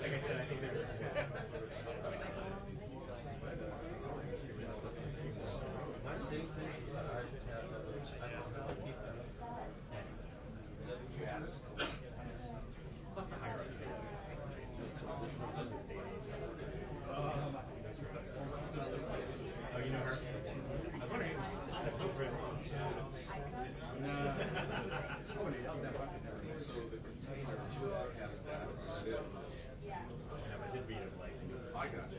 Like I said, I think there's. Plus the hierarchy. Oh, you know her? I was wondering. I did read it like. I got you.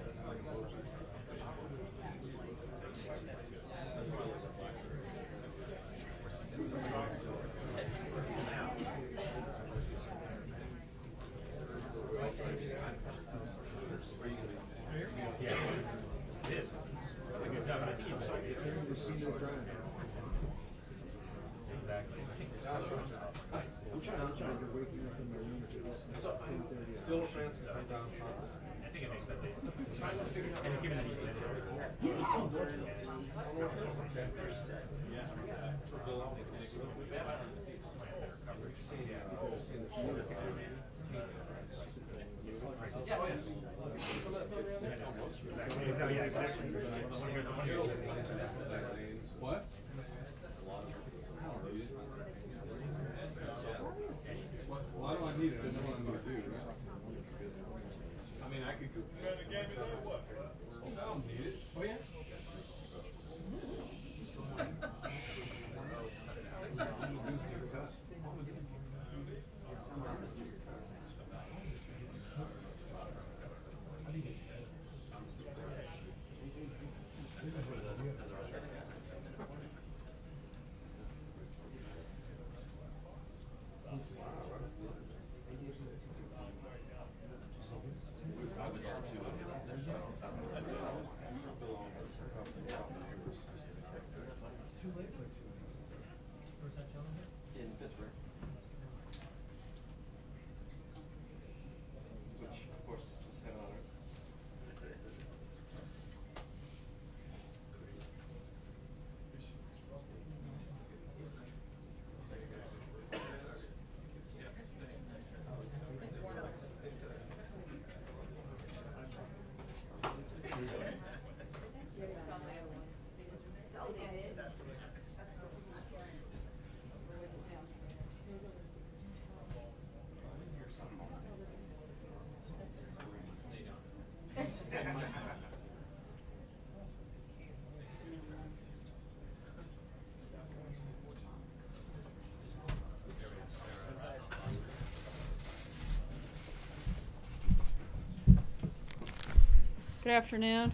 Yeah. It is. Exactly. I'm trying to wake you up in my room at 10:30. Still a chance to come down. I think it makes sense. Trying to figure out. Given that he's been What? Why do I need it? I know what I'm going to do. I mean, I could go. You had the game in there, what? I don't need it. Oh, yeah? In Pittsburgh. Which, of course, is head on it. Good afternoon.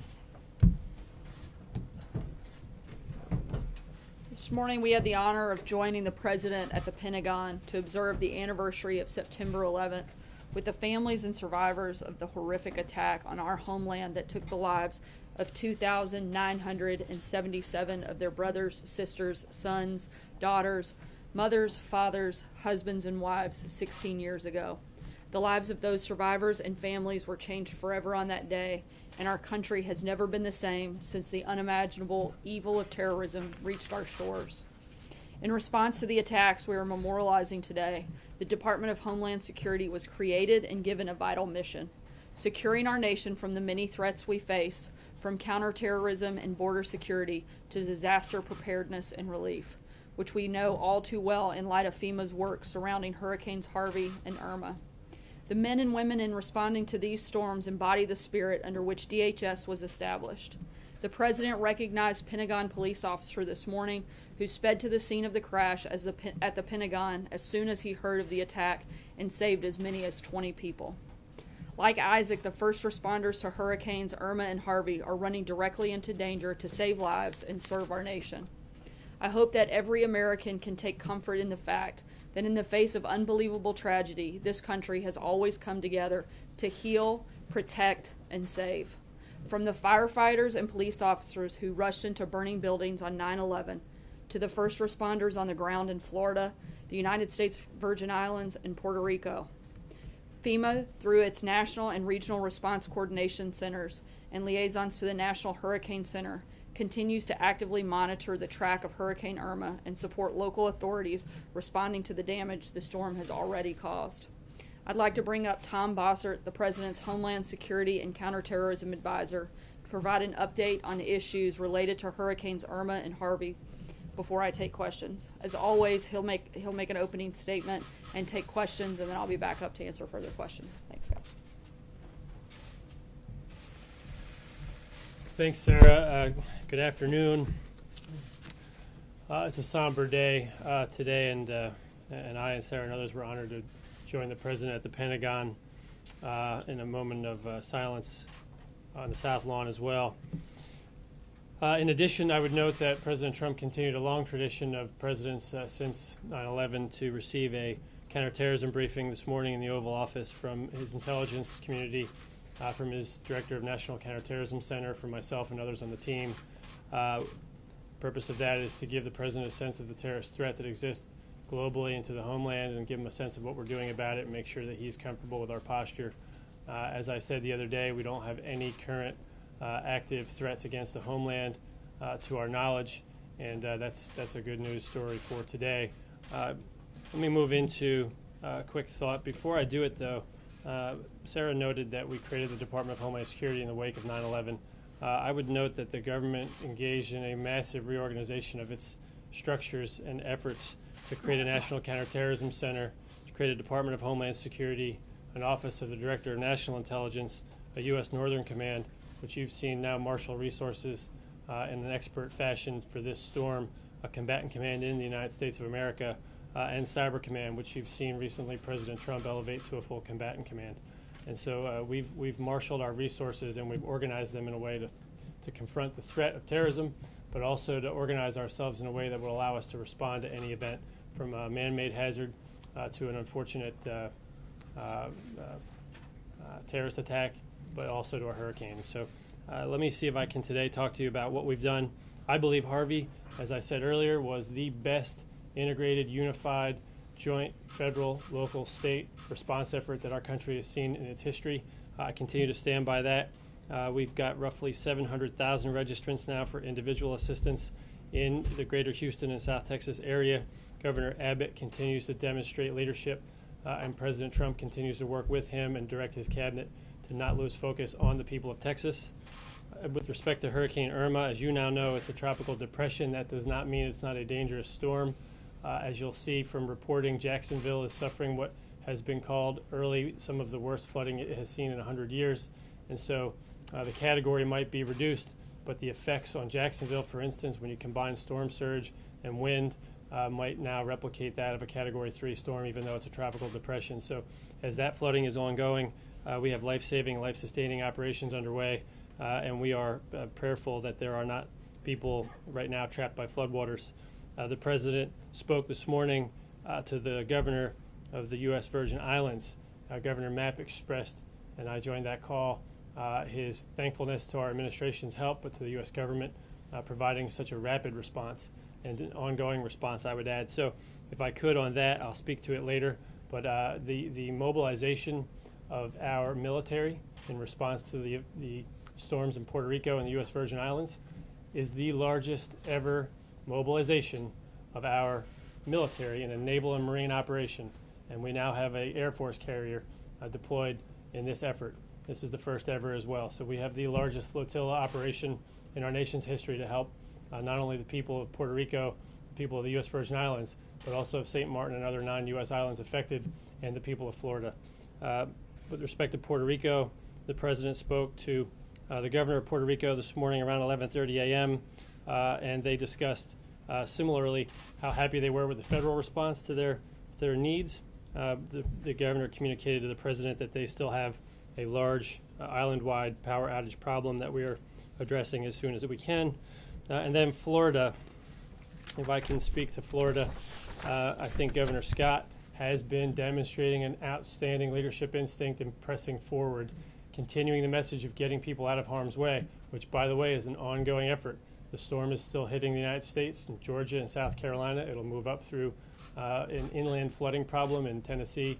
This morning we had the honor of joining the President at the Pentagon to observe the anniversary of September 11th with the families and survivors of the horrific attack on our homeland that took the lives of 2,977 of their brothers, sisters, sons, daughters, mothers, fathers, husbands, and wives 16 years ago. The lives of those survivors and families were changed forever on that day, and our country has never been the same since the unimaginable evil of terrorism reached our shores. In response to the attacks we are memorializing today, the Department of Homeland Security was created and given a vital mission: securing our nation from the many threats we face, from counterterrorism and border security to disaster preparedness and relief, which we know all too well in light of FEMA's work surrounding Hurricanes Harvey and Irma. The men and women in responding to these storms embody the spirit under which DHS was established. The President recognized Pentagon police officer this morning who sped to the scene of the crash at the Pentagon as soon as he heard of the attack and saved as many as 20 people. Like Isaac, the first responders to Hurricanes Irma and Harvey are running directly into danger to save lives and serve our nation. I hope that every American can take comfort in the fact that in the face of unbelievable tragedy, this country has always come together to heal, protect, and save. From the firefighters and police officers who rushed into burning buildings on 9/11, to the first responders on the ground in Florida, the United States Virgin Islands, and Puerto Rico. FEMA, through its national and regional response coordination centers and liaisons to the National Hurricane Center, continues to actively monitor the track of Hurricane Irma and support local authorities responding to the damage the storm has already caused. I'd like to bring up Tom Bossert, the President's Homeland Security and Counterterrorism Advisor, to provide an update on issues related to Hurricanes Irma and Harvey before I take questions. As always, he'll make an opening statement and take questions, and then I'll be back up to answer further questions. Thanks, guys. Thanks, Sarah. Good afternoon. It's a somber day today, and I and Sarah and others were honored to join the President at the Pentagon in a moment of silence on the South Lawn as well. In addition, I would note that President Trump continued a long tradition of presidents since 9/11 to receive a counterterrorism briefing this morning in the Oval Office from his intelligence community, from his Director of National Counterterrorism Center, from myself and others on the team. Purpose of that is to give the President a sense of the terrorist threat that exists globally into the homeland and give him a sense of what we're doing about it and make sure that he's comfortable with our posture. As I said the other day, we don't have any current active threats against the homeland to our knowledge, and that's a good news story for today. Let me move into a quick thought. Before I do it, though, Sarah noted that we created the Department of Homeland Security in the wake of 9/11. I would note that the government engaged in a massive reorganization of its structures and efforts to create a National Counterterrorism Center, to create a Department of Homeland Security, an Office of the Director of National Intelligence, a U.S. Northern Command, which you've seen now marshal resources in an expert fashion for this storm, a combatant command in the United States of America, and Cyber Command, which you've seen recently President Trump elevate to a full combatant command. And so we've marshaled our resources and we've organized them in a way to confront the threat of terrorism, but also to organize ourselves in a way that will allow us to respond to any event, from a man-made hazard to an unfortunate terrorist attack, but also to a hurricane. So let me see if I can today talk to you about what we've done. I believe Harvey, as I said earlier, was the best integrated, unified, joint federal, local, state response effort that our country has seen in its history. I continue to stand by that. We've got roughly 700,000 registrants now for individual assistance in the greater Houston and South Texas area. Governor Abbott continues to demonstrate leadership, and President Trump continues to work with him and direct his cabinet to not lose focus on the people of Texas. With respect to Hurricane Irma, as you now know, it's a tropical depression. That does not mean it's not a dangerous storm. As you'll see from reporting, Jacksonville is suffering what has been called early some of the worst flooding it has seen in 100 years. And so the category might be reduced, but the effects on Jacksonville, for instance, when you combine storm surge and wind, might now replicate that of a Category 3 storm, even though it's a tropical depression. So as that flooding is ongoing, we have life-saving, life-sustaining operations underway, and we are prayerful that there are not people right now trapped by floodwaters. The President spoke this morning to the governor of the U.S. Virgin Islands. Governor Mapp expressed, and I joined that call, his thankfulness to our administration's help, but to the U.S. government providing such a rapid response and an ongoing response, I would add. So if I could on that, I'll speak to it later. But the mobilization of our military in response to the storms in Puerto Rico and the U.S. Virgin Islands is the largest ever mobilization of our military in a naval and marine operation. And we now have an Air Force carrier deployed in this effort. This is the first ever as well. So we have the largest flotilla operation in our nation's history to help not only the people of Puerto Rico, the people of the U.S. Virgin Islands, but also of St. Martin and other non-U.S. islands affected, and the people of Florida. With respect to Puerto Rico, the President spoke to the governor of Puerto Rico this morning around 11:30 a.m., and they discussed similarly how happy they were with the federal response to their needs. The governor communicated to the President that they still have a large island-wide power outage problem that we are addressing as soon as we can. And then Florida, if I can speak to Florida, I think Governor Scott has been demonstrating an outstanding leadership instinct in pressing forward, continuing the message of getting people out of harm's way, which, by the way, is an ongoing effort. The storm is still hitting the United States in Georgia and South Carolina. It'll move up through an inland flooding problem in Tennessee,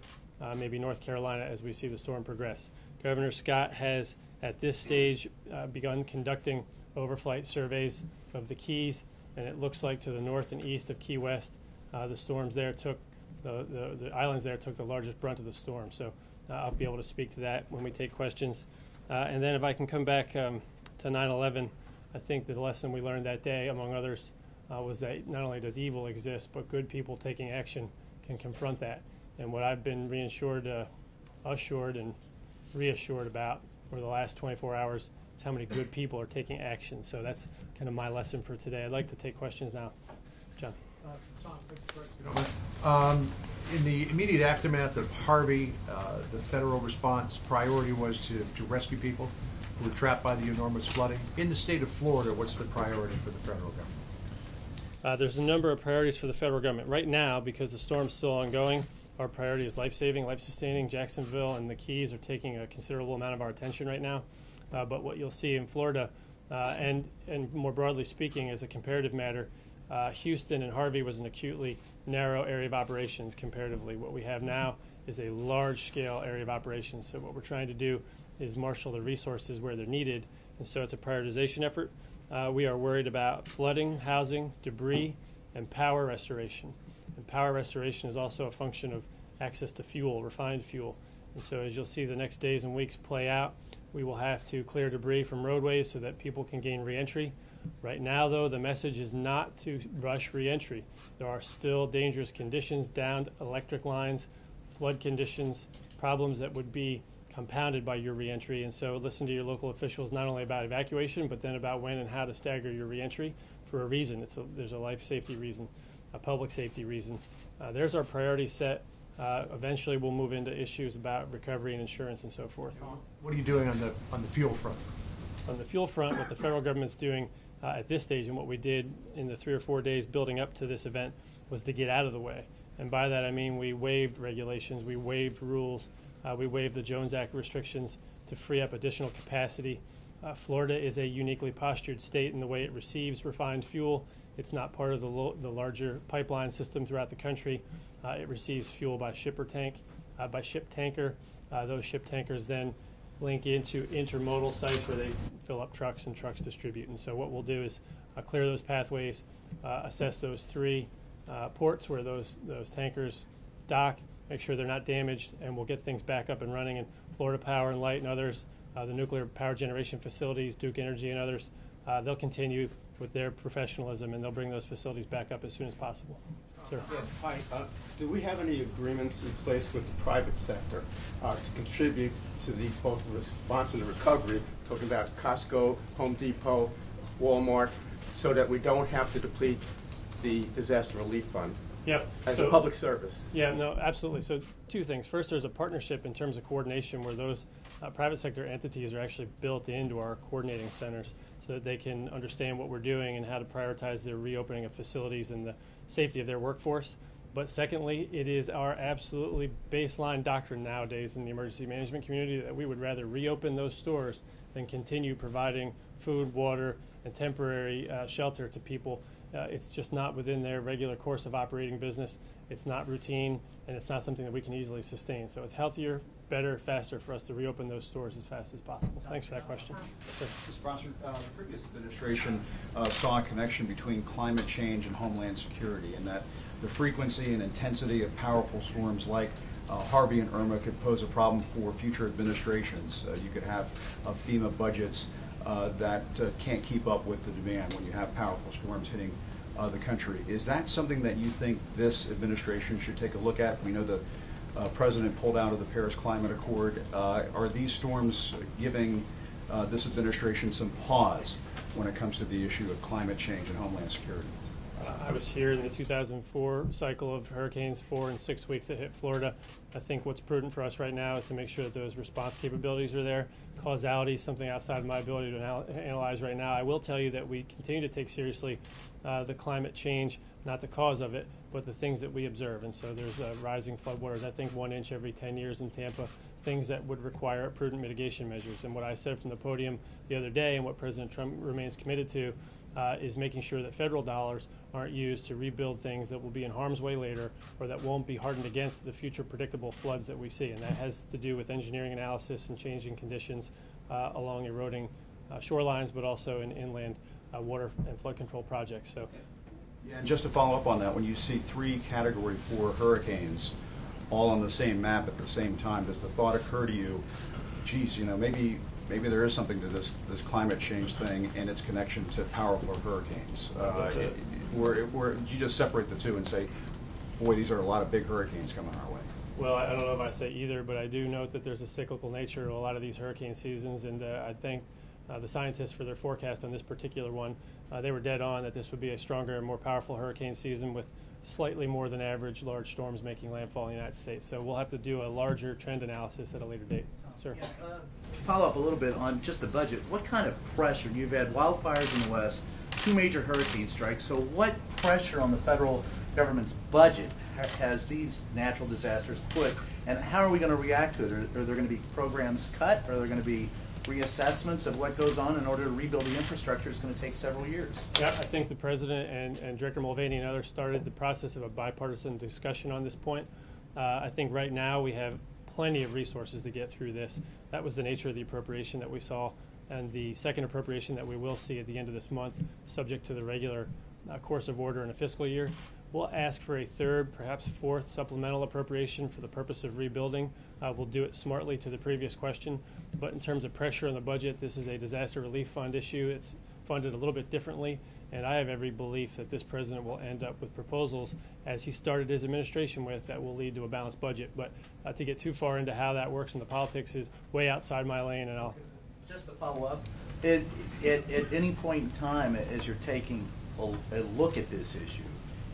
maybe North Carolina, as we see the storm progress. Governor Scott has, at this stage, begun conducting overflight surveys of the Keys, and it looks like to the north and east of Key West, the storms there took the islands there took the largest brunt of the storm. So I'll be able to speak to that when we take questions. And then if I can come back to 9/11, I think the lesson we learned that day, among others, was that not only does evil exist, but good people taking action can confront that. And what I've been assured and reassured about over the last 24 hours is how many good people are taking action. So that's kind of my lesson for today. I'd like to take questions now. John. In the immediate aftermath of Harvey, the federal response priority was to rescue people who were trapped by the enormous flooding. In the state of Florida, what's the priority for the federal government? There's a number of priorities for the federal government. Right now, because the storm's still ongoing, our priority is life-saving, life-sustaining. Jacksonville and the Keys are taking a considerable amount of our attention right now. But what you'll see in Florida, and more broadly speaking, as a comparative matter, Houston and Harvey was an acutely narrow area of operations comparatively. What we have now is a large-scale area of operations. So what we're trying to do is marshal the resources where they're needed, and so it's a prioritization effort. We are worried about flooding, housing, debris, and power restoration. And power restoration is also a function of access to fuel, refined fuel. And so as you'll see the next days and weeks play out, we will have to clear debris from roadways so that people can gain reentry. Right now, though, the message is not to rush reentry. There are still dangerous conditions, downed electric lines, flood conditions, problems that would be compounded by your reentry. And so listen to your local officials not only about evacuation, but then about when and how to stagger your reentry for a reason. There's a life safety reason, a public safety reason. There's our priority set. Eventually, we'll move into issues about recovery and insurance and so forth. What are you doing on the fuel front? On the fuel front, what the federal government's doing at this stage, and what we did in the 3 or 4 days building up to this event, was to get out of the way. And by that I mean we waived regulations, we waived rules, we waived the Jones Act restrictions to free up additional capacity. Florida is a uniquely postured state in the way it receives refined fuel. It's not part of the larger pipeline system throughout the country. It receives fuel by ship tanker. Those ship tankers then link into intermodal sites where they fill up trucks and trucks distribute. And so what we'll do is clear those pathways, assess those 3 ports where those tankers dock, make sure they're not damaged, and we'll get things back up and running. And Florida Power and Light and others, the nuclear power generation facilities, Duke Energy and others, they'll continue with their professionalism, and they'll bring those facilities back up as soon as possible. Sir. Yes, hi. Do we have any agreements in place with the private sector to contribute to both the response and the recovery, talking about Costco, Home Depot, Walmart, so that we don't have to deplete the disaster relief fund? Yep. As a public service. Yeah, no, absolutely. So 2 things. First, there's a partnership in terms of coordination where those private sector entities are actually built into our coordinating centers so that they can understand what we're doing and how to prioritize their reopening of facilities and the safety of their workforce. But secondly, it is our absolutely baseline doctrine nowadays in the emergency management community that we would rather reopen those stores than continue providing food, water, and temporary shelter to people. It's just not within their regular course of operating business. It's not routine, and it's not something that we can easily sustain. So it's healthier, better, faster for us to reopen those stores as fast as possible. Thanks for that question. Sure. Mr. Prosser, the previous administration saw a connection between climate change and homeland security, and that the frequency and intensity of powerful storms like Harvey and Irma could pose a problem for future administrations. You could have FEMA budgets that can't keep up with the demand when you have powerful storms hitting the country. Is that something that you think this administration should take a look at? We know the President pulled out of the Paris Climate Accord. Are these storms giving this administration some pause when it comes to the issue of climate change and homeland security? I was here in the 2004 cycle of hurricanes, 4 and 6 weeks that hit Florida. I think what's prudent for us right now is to make sure that those response capabilities are there. Causality is something outside of my ability to analyze right now. I will tell you that we continue to take seriously the climate change, not the cause of it, but the things that we observe. And so there's rising floodwaters, I think 1 inch every 10 years in Tampa, things that would require prudent mitigation measures. And what I said from the podium the other day and what President Trump remains committed to is making sure that federal dollars aren't used to rebuild things that will be in harm's way later or that won't be hardened against the future predictable floods that we see. And that has to do with engineering analysis and changing conditions along eroding shorelines, but also in inland water and flood control projects. So Yeah, and just to follow up on that, when you see 3 Category 4 hurricanes all on the same map at the same time, does the thought occur to you, geez, you know, maybe there is something to this climate change thing and its connection to powerful hurricanes? Where you just separate the two and say, boy, these are a lot of big hurricanes coming our way? Well, I don't know if I say either, but I do note that there's a cyclical nature to a lot of these hurricane seasons, and I think the scientists for their forecast on this particular one, they were dead on that this would be a stronger and more powerful hurricane season with slightly more than average large storms making landfall in the United States. So we'll have to do a larger trend analysis at a later date. Sir? Yeah, follow up a little bit on just the budget. What kind of pressure? You've had wildfires in the West, 2 major hurricane strikes. So what pressure on the federal government's budget has these natural disasters put, and how are we going to react to it? Are there going to be programs cut? Are there going to be reassessments of what goes on in order to rebuild the infrastructure? Is going to take several years. Yeah, I think the President and Director Mulvaney and others started the process of a bipartisan discussion on this point. I think right now we have plenty of resources to get through this. That was the nature of the appropriation that we saw, and the second appropriation that we will see at the end of this month, subject to the regular course of order in a fiscal year. We'll ask for a third, perhaps fourth supplemental appropriation for the purpose of rebuilding. We'll do it smartly to the previous question, but in terms of pressure on the budget, this is a disaster relief fund issue. It's funded a little bit differently, and I have every belief that this president will end up with proposals, as he started his administration with, that will lead to a balanced budget. But to get too far into how that works in the politics is way outside my lane, and I'll... Just to follow up, at any point in time, as you're taking a look at this issue,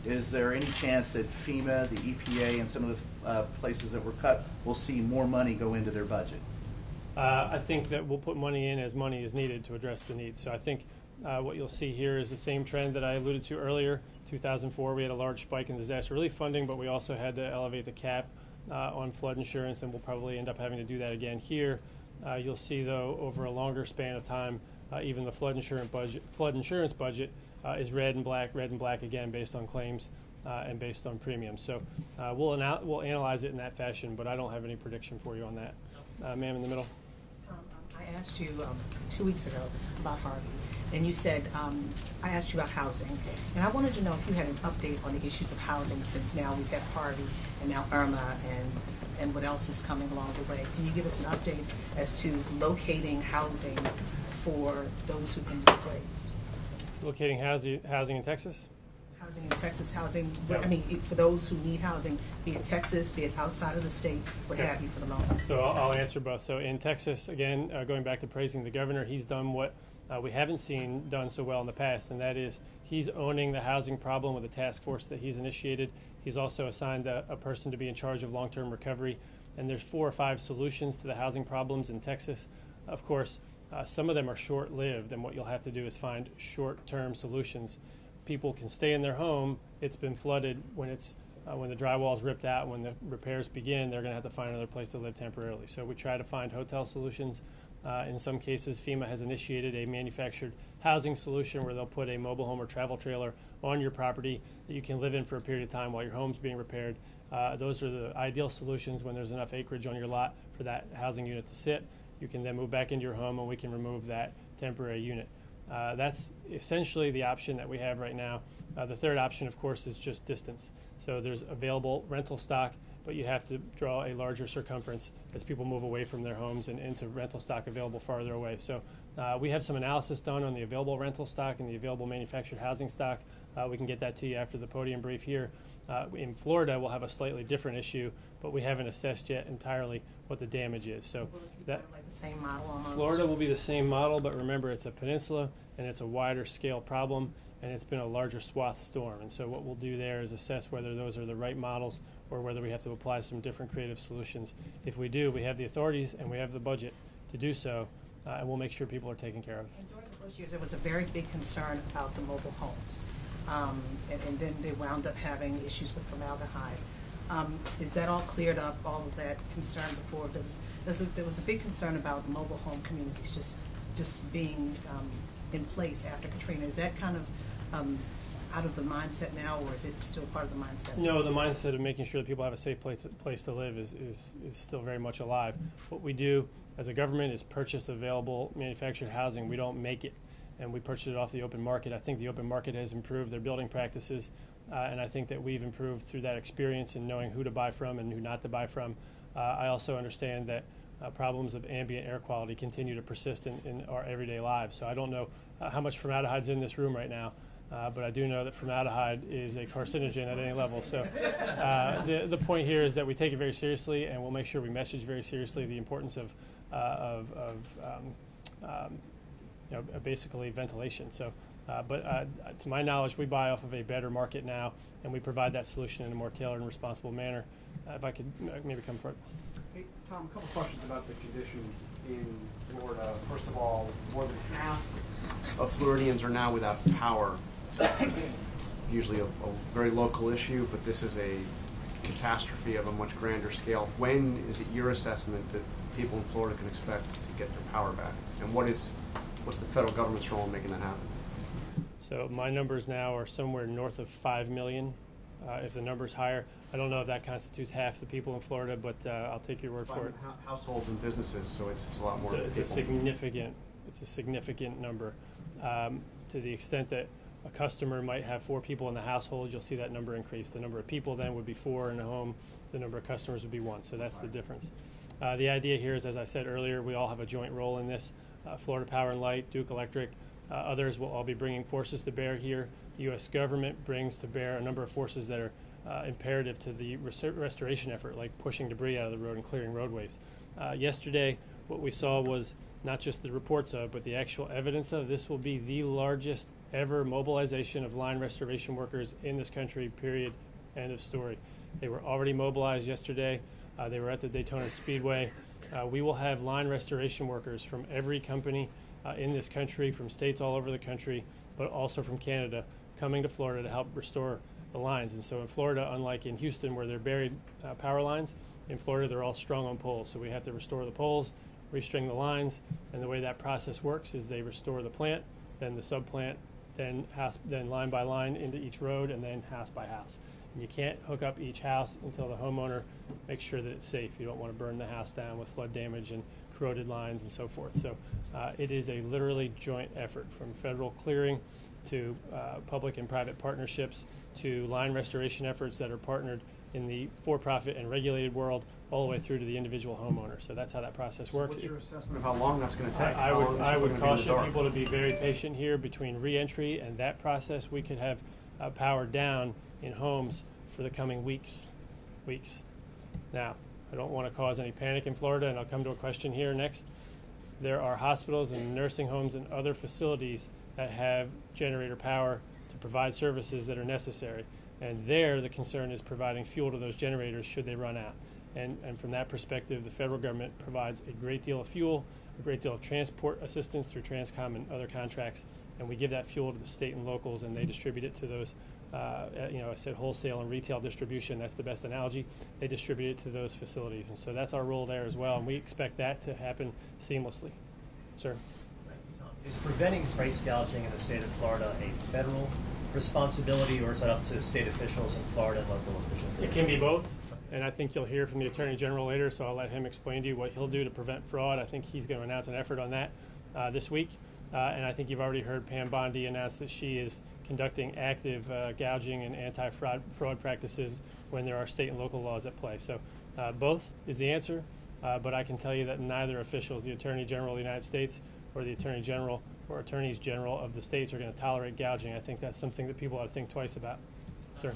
is there any chance that FEMA, the EPA, and some of the places that were cut will see more money go into their budget? I think that we'll put money in as money is needed to address the needs. So I think what you'll see here is the same trend that I alluded to earlier. 2004, we had a large spike in disaster relief funding, but we also had to elevate the cap on flood insurance, and we'll probably end up having to do that again here. You'll see, though, over a longer span of time, even the flood insurance budget is red and black again, based on claims and based on premiums. So we'll analyze it in that fashion, but I don't have any prediction for you on that. Ma'am in the middle. I asked you 2 weeks ago about Harvey, and you said, I asked you about housing, and I wanted to know if you had an update on the issues of housing, since now we've got Harvey and now Irma and what else is coming along the way. Can you give us an update as to locating housing for those who've been displaced? Locating housing in Texas? Housing in Texas, housing, Yeah. I mean, for those who need housing, be it Texas, be it outside of the state, what Okay. have you, for the moment. So I'll answer both. So in Texas, again, going back to praising the governor, he's done what we haven't seen done so well in the past, and that is he's owning the housing problem with a task force that he's initiated. He's also assigned a person to be in charge of long-term recovery, and there's 4 or 5 solutions to the housing problems in Texas. Of course, some of them are short-lived, and what you'll have to do is find short-term solutions. People can stay in their home. It's been flooded. When the drywall's ripped out, when the repairs begin, they're going to have to find another place to live temporarily. So we try to find hotel solutions. In some cases, FEMA has initiated a manufactured housing solution where they'll put a mobile home or travel trailer on your property that you can live in for a period of time while your home's being repaired. Those are the ideal solutions when there's enough acreage on your lot for that housing unit to sit. You can then move back into your home, and we can remove that temporary unit. That's essentially the option that we have right now. The third option, of course, is just distance. So there's available rental stock, but you have to draw a larger circumference as people move away from their homes and into rental stock available farther away. So we have some analysis done on the available rental stock and the available manufactured housing stock. We can get that to you after the podium brief here. In Florida, we'll have a slightly different issue, but we haven't assessed yet entirely what the damage is. So that Like the same model almost? Florida will be the same model, but remember, it's a peninsula and it's a wider scale problem, and it's been a larger swath storm. And so what we'll do there is assess whether those are the right models or whether we have to apply some different creative solutions. If we do, we have the authorities and we have the budget to do so, and we'll make sure people are taken care of. And during the Bush years, there was a very big concern about the mobile homes. And then they wound up having issues with formaldehyde. Is that all cleared up, all of that concern before? There was a big concern about mobile home communities just being in place after Katrina. Is that kind of out of the mindset now, or is it still part of the mindset? No, the mindset of making sure that people have a safe place to live is still very much alive. What we do as a government is purchase available manufactured housing. We don't make it. and we purchased it off the open market. I think the open market has improved their building practices, and I think that we've improved through that experience in knowing who to buy from and who not to buy from. I also understand that problems of ambient air quality continue to persist in our everyday lives. So I don't know how much formaldehyde's in this room right now, but I do know that formaldehyde is a carcinogen at any level. So the point here is that we take it very seriously, and we'll make sure we message very seriously the importance of basically ventilation. So, but to my knowledge, we buy off of a better market now, and we provide that solution in a more tailored and responsible manner. If I could maybe come forward. Hey, Tom, a couple questions about the conditions in Florida. First of all, more than half of Floridians are now without power. It's usually a very local issue, but this is a catastrophe of a much grander scale. When is it your assessment that people in Florida can expect to get their power back? And what's the federal government's role in making that happen? So my numbers now are somewhere north of 5 million. If the number's higher, I don't know if that constitutes half the people in Florida, but I'll take your word for it. Households and businesses, so it's a lot more. It's a significant number. To the extent that a customer might have 4 people in the household, you'll see that number increase. The number of people then would be 4 in a home. The number of customers would be 1. So that's the difference. The idea here is, as I said earlier, we all have a joint role in this. Florida Power and Light, Duke Electric, others will all be bringing forces to bear here. The U.S. government brings to bear a number of forces that are imperative to the restoration effort, like pushing debris out of the road and clearing roadways. Yesterday, what we saw was not just the reports of, but the actual evidence of. This will be the largest ever mobilization of line restoration workers in this country, period, end of story. They were already mobilized yesterday. They were at the Daytona Speedway. We will have line restoration workers from every company in this country, from states all over the country, but also from Canada, coming to Florida to help restore the lines. And so in Florida, unlike in Houston where they're buried power lines, in Florida they're all strung on poles. So we have to restore the poles, restring the lines, and the way that process works is they restore the plant, then the subplant, then line by line into each road, and then house by house. And you can't hook up each house until the homeowner makes sure that it's safe. You don't want to burn the house down with flood damage and corroded lines and so forth. So it is a literally joint effort, from federal clearing to public and private partnerships to line restoration efforts that are partnered in the for-profit and regulated world, all the way through to the individual homeowner. So that's how that process works. What's your assessment of how long that's going to take? I would caution people to be very patient here. Between re-entry and that process, we could have power down in homes for the coming weeks. Now, I don't want to cause any panic in Florida, and I'll come to a question here next. There are hospitals and nursing homes and other facilities that have generator power to provide services that are necessary. And there, the concern is providing fuel to those generators should they run out. And from that perspective, the federal government provides a great deal of fuel, a great deal of transport assistance through Transcom and other contracts, and we give that fuel to the state and locals, and they distribute it to those, I said wholesale and retail distribution, that's the best analogy. They distribute it to those facilities, and so that's our role there as well, and we expect that to happen seamlessly. Sir? Thank you, Tom. Is preventing price gouging in the state of Florida a federal responsibility, or is that up to state officials in Florida and local officials? It can be both, and I think you'll hear from the Attorney General later, so I'll let him explain to you what he'll do to prevent fraud. I think he's going to announce an effort on that this week, and I think you've already heard Pam Bondi announce that she is conducting active gouging and anti-fraud practices when there are state and local laws at play. So both is the answer, but I can tell you that neither officials, the Attorney General of the United States or the Attorney General or Attorneys General of the states, are going to tolerate gouging. I think that's something that people ought to think twice about. Sir?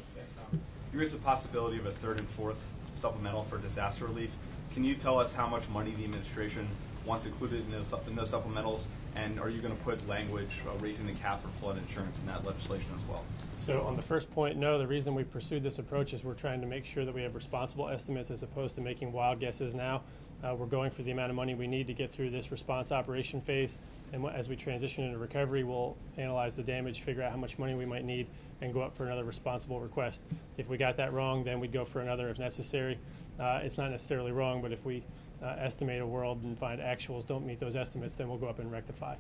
There is a possibility of a third and fourth supplemental for disaster relief. Can you tell us how much money the administration wants included in those supplementals, and are you going to put language raising the cap for flood insurance in that legislation as well? So on the first point, no. The reason we pursued this approach is we're trying to make sure that we have responsible estimates as opposed to making wild guesses now. We're going for the amount of money we need to get through this response operation phase, and as we transition into recovery, we'll analyze the damage, figure out how much money we might need, and go up for another responsible request. If we got that wrong, then we'd go for another if necessary. It's not necessarily wrong, but if we estimate a world and find actuals don't meet those estimates, then we'll go up and rectify.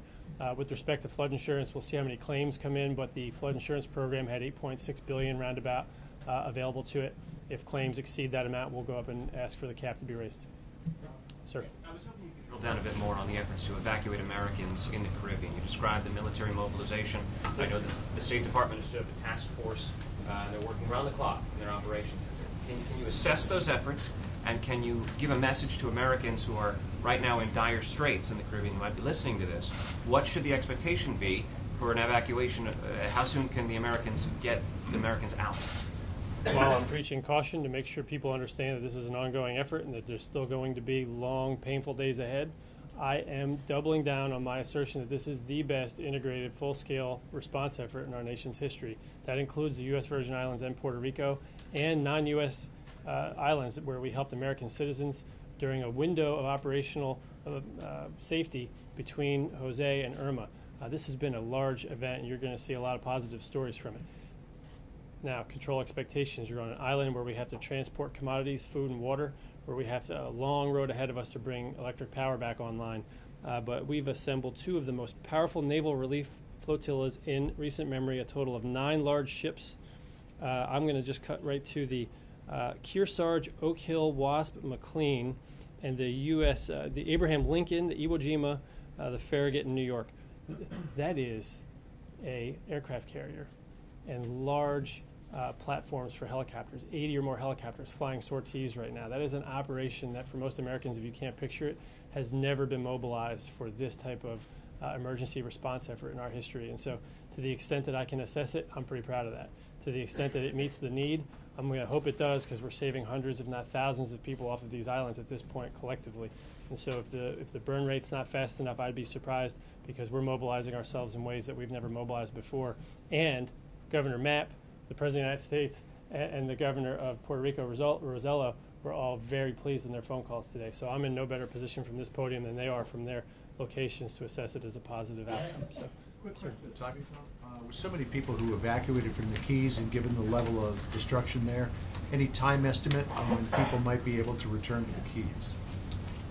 With respect to flood insurance, we'll see how many claims come in, but the flood insurance program had $8.6 billion roundabout available to it. If claims exceed that amount, we'll go up and ask for the cap to be raised. Sir. I was hoping you could drill down a bit more on the efforts to evacuate Americans in the Caribbean. You described the military mobilization. I know that the State Department has stood up a task force, and they're working around the clock in their operations center. Can you assess those efforts, and can you give a message to Americans who are right now in dire straits in the Caribbean who might be listening to this? What should the expectation be for an evacuation? How soon can the Americans get the Americans out? While I'm preaching caution to make sure people understand that this is an ongoing effort and that there's still going to be long, painful days ahead, I am doubling down on my assertion that this is the best integrated, full-scale response effort in our nation's history. That includes the U.S. Virgin Islands and Puerto Rico and non-U.S. Islands where we helped American citizens during a window of operational safety between Jose and Irma. This has been a large event, and you're going to see a lot of positive stories from it. Now, control expectations. You're on an island where we have to transport commodities, food, and water, where we have a long road ahead of us to bring electric power back online. But we've assembled two of the most powerful naval relief flotillas in recent memory, a total of 9 large ships. I'm going to just cut right to the Kearsarge, Oak Hill, Wasp, McLean, and the Abraham Lincoln, the Iwo Jima, the Farragut in New York. That is a aircraft carrier and large platforms for helicopters, 80 or more helicopters flying sorties right now. That is an operation that for most Americans, if you can't picture it, has never been mobilized for this type of emergency response effort in our history. And so to the extent that I can assess it, I'm pretty proud of that. To the extent that it meets the need, I'm going to hope it does, because we're saving hundreds, if not thousands, of people off of these islands at this point collectively. And so if the burn rate's not fast enough, I'd be surprised, because we're mobilizing ourselves in ways that we've never mobilized before. And Governor Mapp, the President of the United States, and the Governor of Puerto Rico, Rosello, were all very pleased in their phone calls today. So I'm in no better position from this podium than they are from their locations to assess it as a positive outcome. So, quick question, Tom. With so many people who evacuated from the Keys and given the level of destruction there, any time estimate on when people might be able to return to the Keys?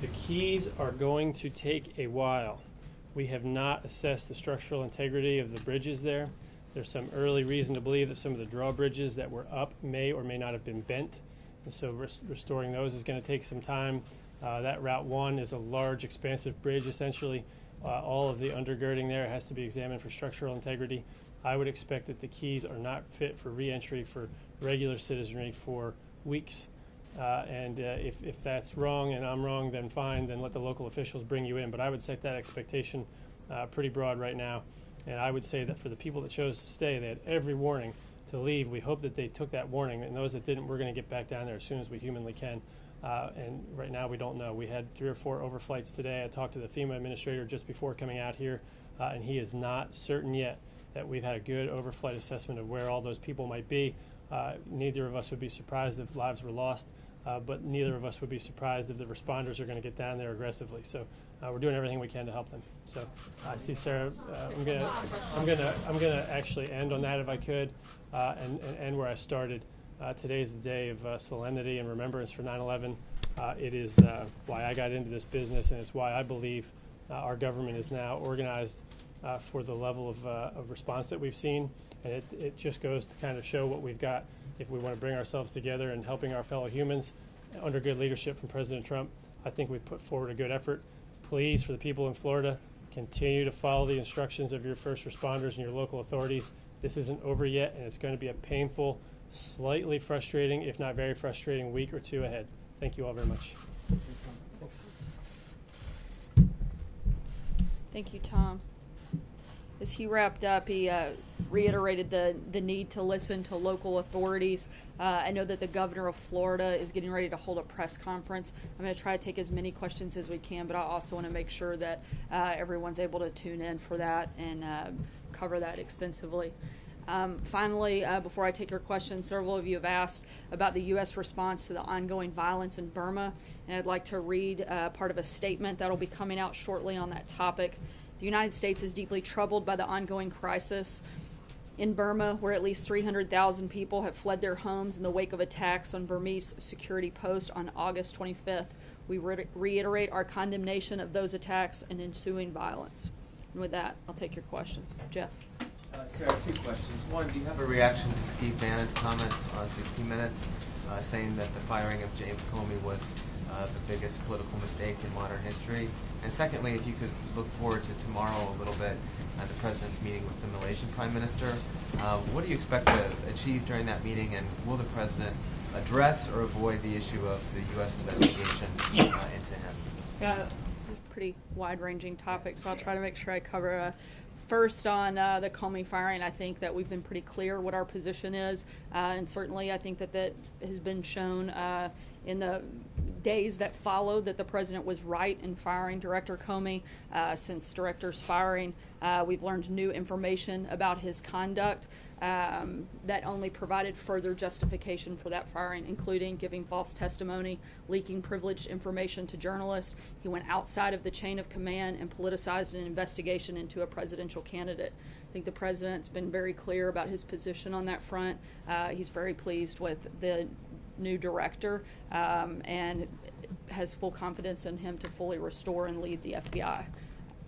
The Keys are going to take a while. We have not assessed the structural integrity of the bridges there. There's some early reason to believe that some of the drawbridges that were up may or may not have been bent. And so restoring those is going to take some time. That Route 1 is a large, expansive bridge, essentially. All of the undergirding there has to be examined for structural integrity. I would expect that the Keys are not fit for re-entry for regular citizenry for weeks. If that's wrong and I'm wrong, then fine, then let the local officials bring you in. But I would set that expectation pretty broad right now. And I would say that for the people that chose to stay, they had every warning to leave. We hope that they took that warning, and those that didn't, we're going to get back down there as soon as we humanly can. And right now we don't know. We had 3 or 4 overflights today. I talked to the FEMA administrator just before coming out here, and he is not certain yet that we've had a good overflight assessment of where all those people might be. Neither of us would be surprised if lives were lost, but neither of us would be surprised if the responders are going to get down there aggressively. So we're doing everything we can to help them. So I see Sarah. I'm gonna actually end on that if I could, and end where I started. Today is the day of solemnity and remembrance for 9/11. It is why I got into this business, and it's why I believe our government is now organized for the level of response that we've seen. And it just goes to kind of show what we've got if we want to bring ourselves together and helping our fellow humans under good leadership from President Trump. I think we've put forward a good effort. Please, for the people in Florida, continue to follow the instructions of your first responders and your local authorities. This isn't over yet, and it's going to be a painful, slightly frustrating, if not very frustrating, week or 2 ahead. Thank you all very much. Thank you, Tom. As he wrapped up, he reiterated the need to listen to local authorities. I know that the governor of Florida is getting ready to hold a press conference. I'm going to try to take as many questions as we can, but I also want to make sure that everyone's able to tune in for that and cover that extensively. Finally, before I take your questions, several of you have asked about the U.S. response to the ongoing violence in Burma, and I'd like to read part of a statement that will be coming out shortly on that topic. The United States is deeply troubled by the ongoing crisis in Burma, where at least 300,000 people have fled their homes in the wake of attacks on Burmese security posts on August 25th. We reiterate our condemnation of those attacks and ensuing violence. And with that, I'll take your questions. Jeff. Sarah, 2 questions. One, do you have a reaction to Steve Bannon's comments on 60 Minutes saying that the firing of James Comey was the biggest political mistake in modern history? And secondly, if you could look forward to tomorrow a little bit, the President's meeting with the Malaysian Prime Minister. What do you expect to achieve during that meeting, and will the President address or avoid the issue of the U.S. investigation into him? Yeah, pretty wide-ranging topic, so I'll try to make sure I cover first on the Comey firing. I think that we've been pretty clear what our position is, and certainly I think that that has been shown in the days that followed that the President was right in firing Director Comey. Since Director's firing, we've learned new information about his conduct that only provided further justification for that firing, including giving false testimony, leaking privileged information to journalists. He went outside of the chain of command and politicized an investigation into a presidential candidate. I think the President's been very clear about his position on that front. He's very pleased with the new director and has full confidence in him to fully restore and lead the FBI.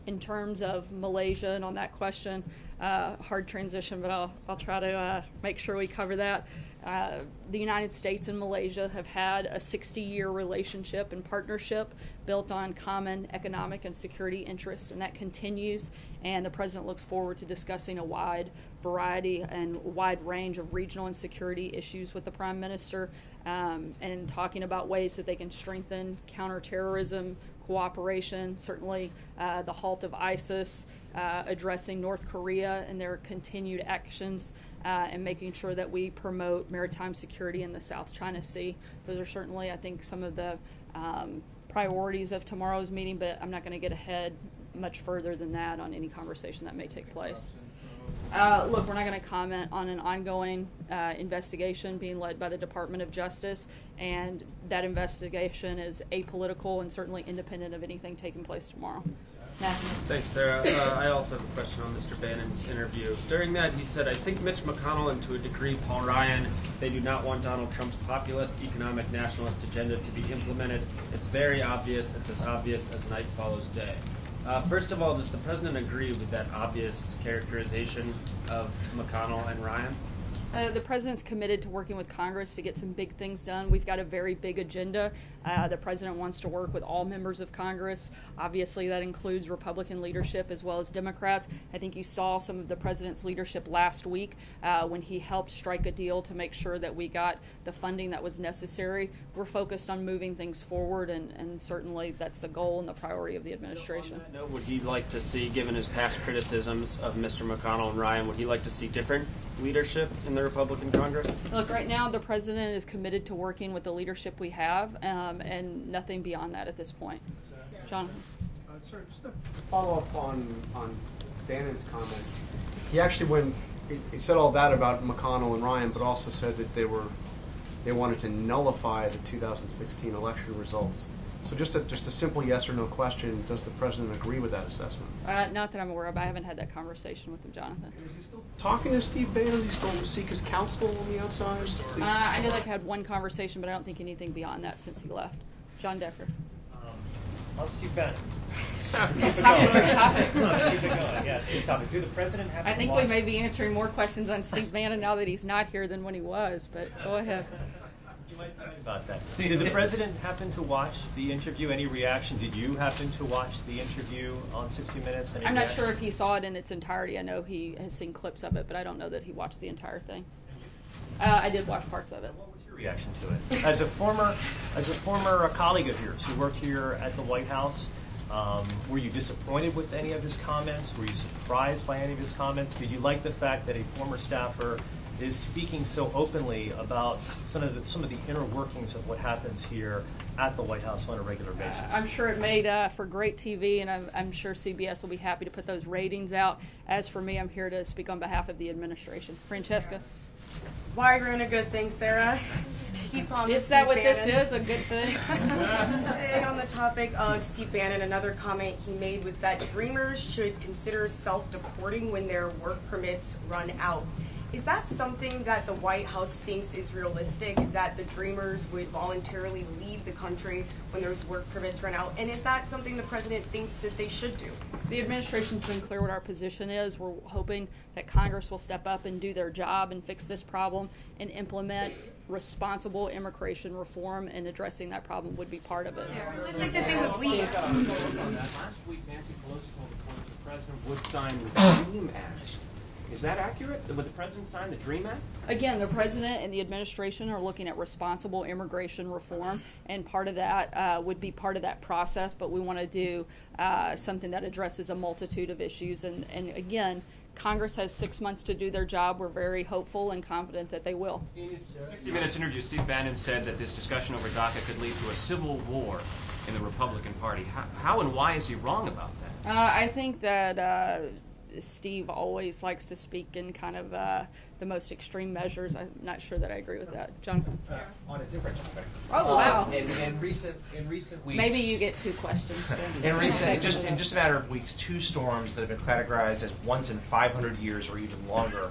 In terms of Malaysia and on that question, hard transition, but I'll try to make sure we cover that. The United States and Malaysia have had a 60-year relationship and partnership built on common economic and security interests, and that continues, and the President looks forward to discussing a wide variety and wide range of regional and security issues with the Prime Minister, and talking about ways that they can strengthen counterterrorism cooperation, certainly the halt of ISIS, addressing North Korea and their continued actions, and making sure that we promote maritime security in the South China Sea. Those are certainly, I think, some of the priorities of tomorrow's meeting, but I'm not going to get ahead much further than that on any conversation that may take place. Look, we're not going to comment on an ongoing investigation being led by the Department of Justice, and that investigation is apolitical and certainly independent of anything taking place tomorrow. Matthew. Thanks, Sarah. I also have a question on Mr. Bannon's interview. During that, he said, I think Mitch McConnell and to a degree Paul Ryan, they do not want Donald Trump's populist, economic, nationalist agenda to be implemented. It's very obvious. It's as obvious as night follows day. First of all, does the President agree with that obvious characterization of McConnell and Ryan? The President's committed to working with Congress to get some big things done. We've got a very big agenda. The President wants to work with all members of Congress. Obviously, that includes Republican leadership as well as Democrats. I think you saw some of the President's leadership last week when he helped strike a deal to make sure that we got the funding that was necessary. We're focused on moving things forward, and certainly that's the goal and the priority of the administration. So on that note, would he like to see, given his past criticisms of Mr. McConnell and Ryan, would he like to see different leadership in the Republican Congress? Look, right now the President is committed to working with the leadership we have, and nothing beyond that at this point. Jonathan? Sir, just to follow up on Bannon's comments, he actually he said all that about McConnell and Ryan, but also said that they wanted to nullify the 2016 election results. So just a simple yes or no question, does the President agree with that assessment? Not that I'm aware of. I haven't had that conversation with him, Jonathan. Is he still talking to Steve Bannon? Does he still seek his counsel on the outside? I know they've had one conversation, but I don't think anything beyond that since he left. John Decker. On Steve Bannon. Keep it going. Keep it going. Yeah, it's a good topic. Do the President have I think we may be answering more questions on Steve Bannon now that he's not here than when he was, but go ahead. You might think about that. Did the President happen to watch the interview? Any reaction? Did you happen to watch the interview on 60 Minutes? I'm not sure if he saw it in its entirety. I know he has seen clips of it, but I don't know that he watched the entire thing. I did watch parts of it. What was your reaction to it? As a former colleague of yours who worked here at the White House, were you disappointed with any of his comments? Were you surprised by any of his comments? Did you like the fact that a former staffer is speaking so openly about some of the inner workings of what happens here at the White House on a regular basis? I'm sure it made for great TV, and I'm sure CBS will be happy to put those ratings out. As for me, I'm here to speak on behalf of the administration. Francesca? Why ruin a good thing, Sarah? Keep on Is that what this is, a good thing? Staying on the topic of Steve Bannon, another comment he made was that Dreamers should consider self-deporting when their work permits run out. Is that something that the White House thinks is realistic, that the Dreamers would voluntarily leave the country when those work permits run out? And is that something the President thinks that they should do? The administration's been clear what our position is. We're hoping that Congress will step up and do their job and fix this problem and implement responsible immigration reform, and addressing that problem would be part of it. Just like the thing with weed. Last week, Nancy Pelosi told the Congress the president would sign the DREAM Act. Is that accurate? Would the president sign the DREAM Act? Again, the president and the administration are looking at responsible immigration reform, and part of that would be part of that process, but we want to do something that addresses a multitude of issues. And again, Congress has 6 months to do their job. We're very hopeful and confident that they will. In his 60 Minutes interview, Steve Bannon said that this discussion over DACA could lead to a civil war in the Republican Party. How and why is he wrong about that? I think that Steve always likes to speak in kind of the most extreme measures. I'm not sure that I agree with that. Jonathan? On a different topic. Oh, wow. In recent weeks. Maybe you get 2 questions then. In just a matter of weeks, 2 storms that have been categorized as once in 500 years or even longer,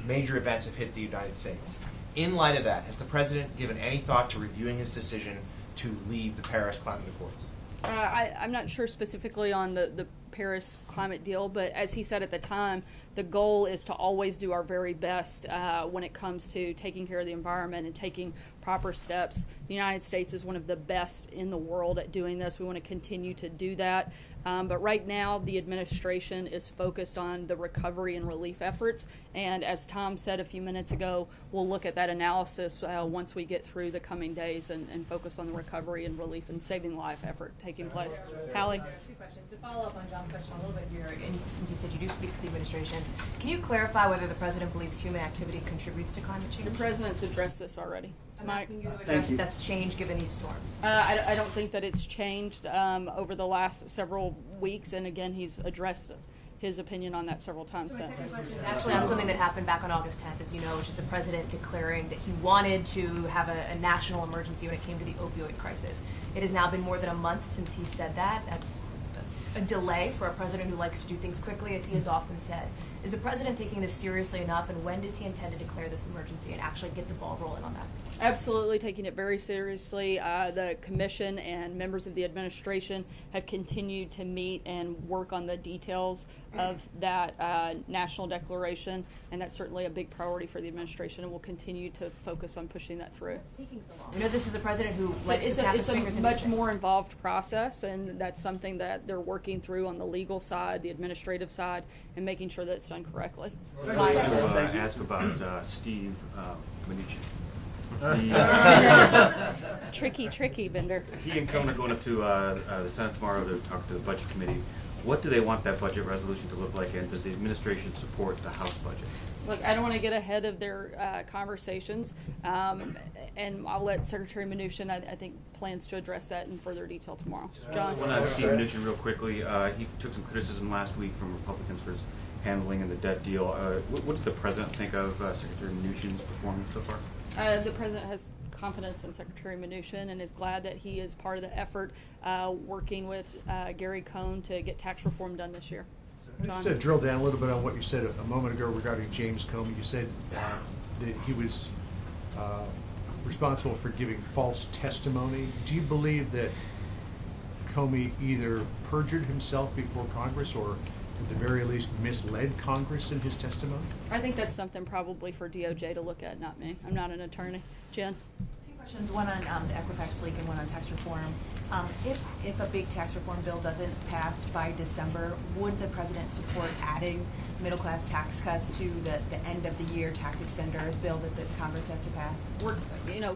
major events have hit the United States. In light of that, has the president given any thought to reviewing his decision to leave the Paris Climate Accords? I'm not sure specifically on the Paris climate deal, but as he said at the time, the goal is to always do our very best when it comes to taking care of the environment and taking proper steps. The United States is one of the best in the world at doing this. We want to continue to do that. But right now, the administration is focused on the recovery and relief efforts. And as Tom said a few minutes ago, we'll look at that analysis once we get through the coming days and focus on the recovery and relief and saving life effort taking place. Hallie? 2 questions. To follow up on John's question a little bit here, and since you said you do speak for the administration, can you clarify whether the president believes human activity contributes to climate change? The president's addressed this already. I'm asking you to address if that's changed given these storms. I don't think that it's changed over the last several weeks, and again, he's addressed his opinion on that several times since. Actually, on something that happened back on August 10th, as you know, which is the president declaring that he wanted to have a national emergency when it came to the opioid crisis. It has now been more than a month since he said that. That's a delay for a president who likes to do things quickly, as he has often said. Is the president taking this seriously enough, and when does he intend to declare this emergency and actually get the ball rolling on that? Absolutely taking it very seriously. The commission and members of the administration have continued to meet and work on the details of that national declaration, and that's certainly a big priority for the administration, and we'll continue to focus on pushing that through. It's taking so long. We know this is a president who likes to snap his fingers. It's a much more involved process, and that's something that they're working through on the legal side, the administrative side, and making sure that it's done correctly. Ask about Steve Mnuchin. Tricky, Bender. He and Cohen are going up to the Senate tomorrow to talk to the Budget Committee. What do they want that budget resolution to look like, and does the administration support the House budget? Look, I don't want to get ahead of their conversations, and I'll let Secretary Mnuchin, I think, plans to address that in further detail tomorrow. John? I want to Steve Mnuchin real quickly. He took some criticism last week from Republicans for his handling in the debt deal. What does the president think of Secretary Mnuchin's performance so far? The president has confidence in Secretary Mnuchin and is glad that he is part of the effort working with Gary Cohn to get tax reform done this year. Just to drill down a little bit on what you said a moment ago regarding James Comey, you said that he was responsible for giving false testimony. Do you believe that Comey either perjured himself before Congress or at the very least misled Congress in his testimony? I think that's something probably for DOJ to look at, not me. I'm not an attorney. Jen? 2 questions, one on the Equifax leak and one on tax reform. If a big tax reform bill doesn't pass by December, would the president support adding middle-class tax cuts to the end of the year tax extender bill that the Congress has to pass?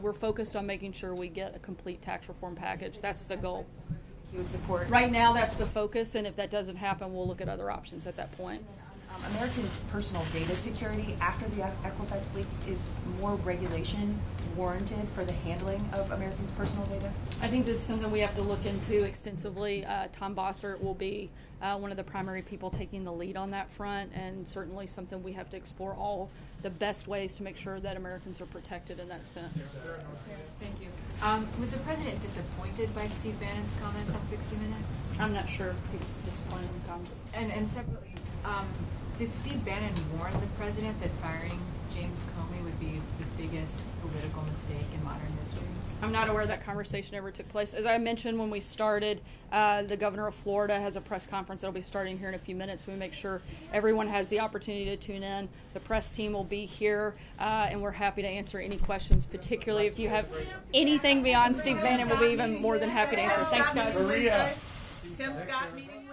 We're focused on making sure we get a complete tax reform package. That's the goal. You would support? Right now, that's the focus, and if that doesn't happen, we'll look at other options at that point. Americans' personal data security after the Equifax leak, is more regulation warranted for the handling of Americans' personal data? I think this is something we have to look into extensively. Tom Bossert will be one of the primary people taking the lead on that front, and certainly something we have to explore all the best ways to make sure that Americans are protected in that sense. Thank you. Was the president disappointed by Steve Bannon's comments on 60 Minutes? I'm not sure if he was disappointed in the comments. And separately, Did Steve Bannon warn the president that firing James Comey would be the biggest political mistake in modern history? I'm not aware that conversation ever took place. As I mentioned when we started, the governor of Florida has a press conference that will be starting here in a few minutes. We make sure everyone has the opportunity to tune in. The press team will be here, and we're happy to answer any questions, particularly if you have anything beyond Steve Bannon. We'll be even more than happy to answer. Thanks, guys. Tim Scott meeting.